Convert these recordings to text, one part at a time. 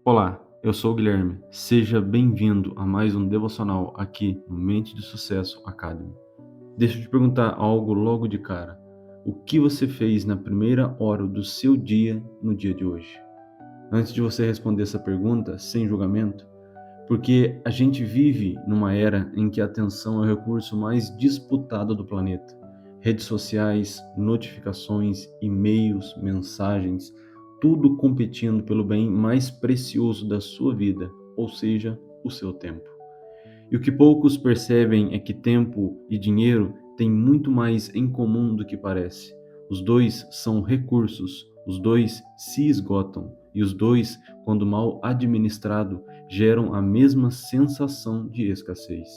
Olá, eu sou o Guilherme. Seja bem-vindo a mais um devocional aqui no Mente de Sucesso Academy. Deixa eu te perguntar algo logo de cara. O que você fez na primeira hora do seu dia no dia de hoje? Antes de você responder essa pergunta, sem julgamento, porque a gente vive numa era em que a atenção é o recurso mais disputado do planeta. Redes sociais, notificações, e-mails, mensagens, tudo competindo pelo bem mais precioso da sua vida, ou seja, o seu tempo. E o que poucos percebem é que tempo e dinheiro têm muito mais em comum do que parece. Os dois são recursos, os dois se esgotam e os dois, quando mal administrado, geram a mesma sensação de escassez.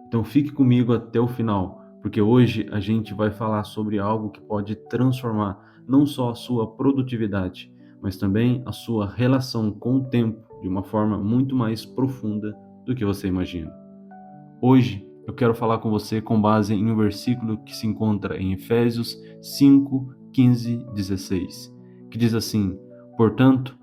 Então fique comigo até o final, porque hoje a gente vai falar sobre algo que pode transformar não só a sua produtividade, mas também a sua relação com o tempo de uma forma muito mais profunda do que você imagina. Hoje eu quero falar com você com base em um versículo que se encontra em Efésios 5, 15, 16, que diz assim: Portanto,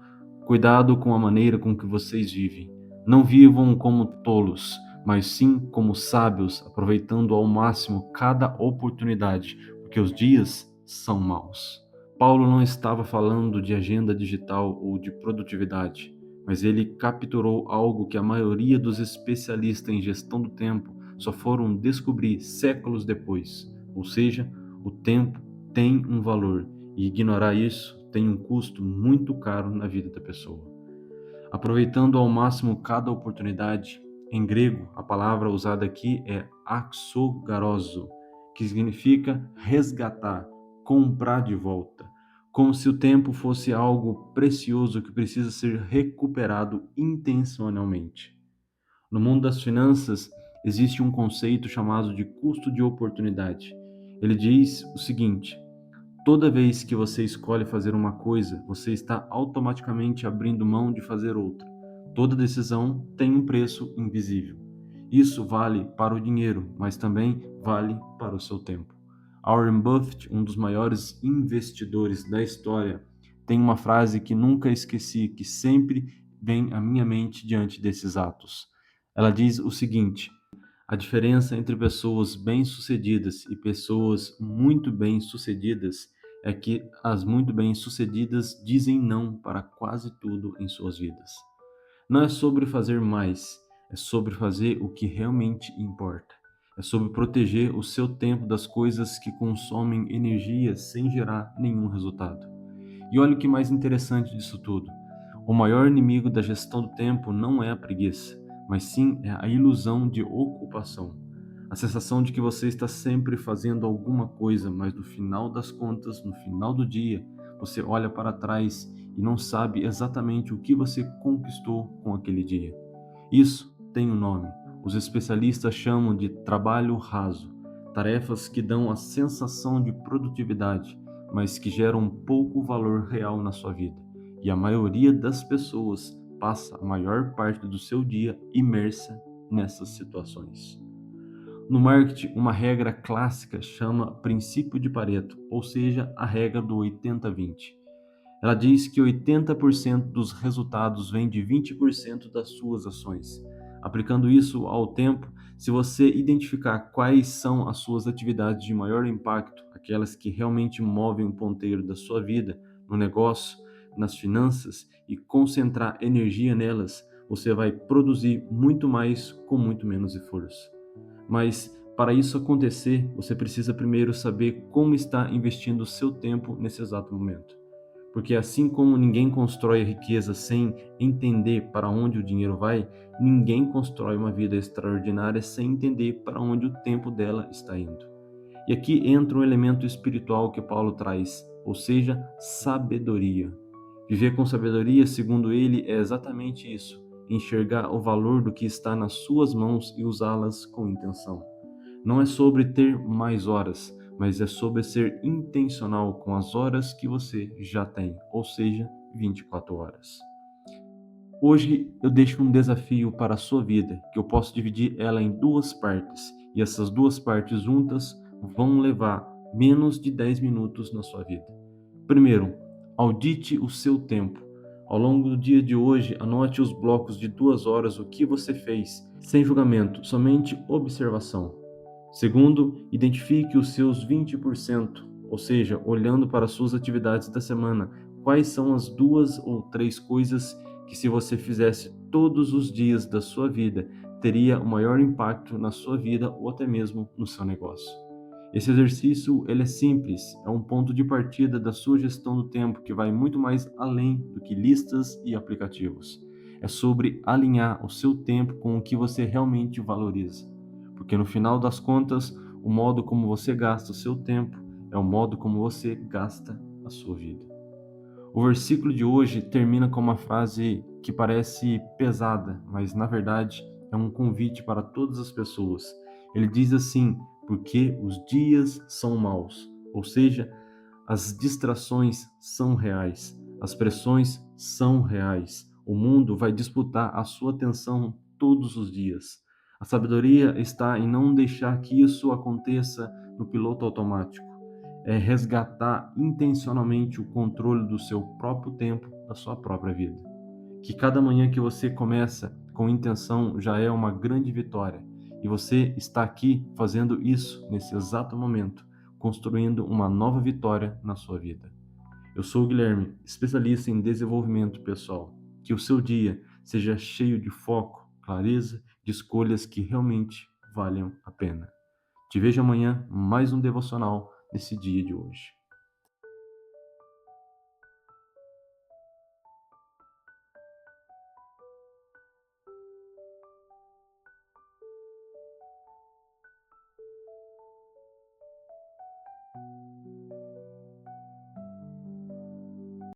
cuidado com a maneira com que vocês vivem. Não vivam como tolos, mas sim como sábios, aproveitando ao máximo cada oportunidade, porque os dias são maus. Paulo não estava falando de agenda digital ou de produtividade, mas ele capturou algo que a maioria dos especialistas em gestão do tempo só foram descobrir séculos depois. Ou seja, o tempo tem um valor e ignorar isso tem um custo muito caro na vida da pessoa. Aproveitando ao máximo cada oportunidade, em grego, a palavra usada aqui é axogaroso, que significa resgatar, comprar de volta, como se o tempo fosse algo precioso que precisa ser recuperado intencionalmente. No mundo das finanças, existe um conceito chamado de custo de oportunidade. Ele diz o seguinte: toda vez que você escolhe fazer uma coisa, você está automaticamente abrindo mão de fazer outra. Toda decisão tem um preço invisível. Isso vale para o dinheiro, mas também vale para o seu tempo. Warren Buffett, um dos maiores investidores da história, tem uma frase que nunca esqueci, que sempre vem à minha mente diante desses atos. Ela diz o seguinte: a diferença entre pessoas bem-sucedidas e pessoas muito bem-sucedidas é que as muito bem-sucedidas dizem não para quase tudo em suas vidas. Não é sobre fazer mais, é sobre fazer o que realmente importa. É sobre proteger o seu tempo das coisas que consomem energia sem gerar nenhum resultado. E olha o que mais interessante disso tudo. O maior inimigo da gestão do tempo não é a preguiça, mas sim é a ilusão de ocupação. A sensação de que você está sempre fazendo alguma coisa, mas no final das contas, no final do dia, você olha para trás e não sabe exatamente o que você conquistou com aquele dia. Isso tem um nome. Os especialistas chamam de trabalho raso, tarefas que dão a sensação de produtividade, mas que geram pouco valor real na sua vida. E a maioria das pessoas passa a maior parte do seu dia imersa nessas situações. No marketing, uma regra clássica chama princípio de Pareto, ou seja, a regra do 80-20. Ela diz que 80% dos resultados vem de 20% das suas ações. Aplicando isso ao tempo, se você identificar quais são as suas atividades de maior impacto, aquelas que realmente movem o ponteiro da sua vida, no negócio, nas finanças, e concentrar energia nelas, você vai produzir muito mais com muito menos esforço. Mas para isso acontecer, você precisa primeiro saber como está investindo o seu tempo nesse exato momento. Porque assim como ninguém constrói riqueza sem entender para onde o dinheiro vai, ninguém constrói uma vida extraordinária sem entender para onde o tempo dela está indo. E aqui entra um elemento espiritual que Paulo traz, ou seja, sabedoria. Viver com sabedoria, segundo ele, é exatamente isso: enxergar o valor do que está nas suas mãos e usá-las com intenção. Não é sobre ter mais horas, mas é sobre ser intencional com as horas que você já tem, ou seja, 24 horas. Hoje eu deixo um desafio para a sua vida, que eu posso dividir ela em duas partes, e essas duas partes juntas vão levar menos de 10 minutos na sua vida. Primeiro, audite o seu tempo. Ao longo do dia de hoje, anote os blocos de 2 horas o que você fez, sem julgamento, somente observação. Segundo, identifique os seus 20%, ou seja, olhando para as suas atividades da semana, quais são as 2 ou 3 coisas que, se você fizesse todos os dias da sua vida, teria o maior impacto na sua vida ou até mesmo no seu negócio. Esse exercício, ele é simples, é um ponto de partida da sua gestão do tempo que vai muito mais além do que listas e aplicativos. É sobre alinhar o seu tempo com o que você realmente valoriza. Porque no final das contas, o modo como você gasta o seu tempo é o modo como você gasta a sua vida. O versículo de hoje termina com uma frase que parece pesada, mas na verdade é um convite para todas as pessoas. Ele diz assim: porque os dias são maus, ou seja, as distrações são reais, as pressões são reais. O mundo vai disputar a sua atenção todos os dias. A sabedoria está em não deixar que isso aconteça no piloto automático. É resgatar intencionalmente o controle do seu próprio tempo, da sua própria vida. Que cada manhã que você começa com intenção já é uma grande vitória. E você está aqui fazendo isso nesse exato momento, construindo uma nova vitória na sua vida. Eu sou o Guilherme, especialista em desenvolvimento pessoal. Que o seu dia seja cheio de foco, clareza, de escolhas que realmente valham a pena. Te vejo amanhã, mais um devocional nesse dia de hoje.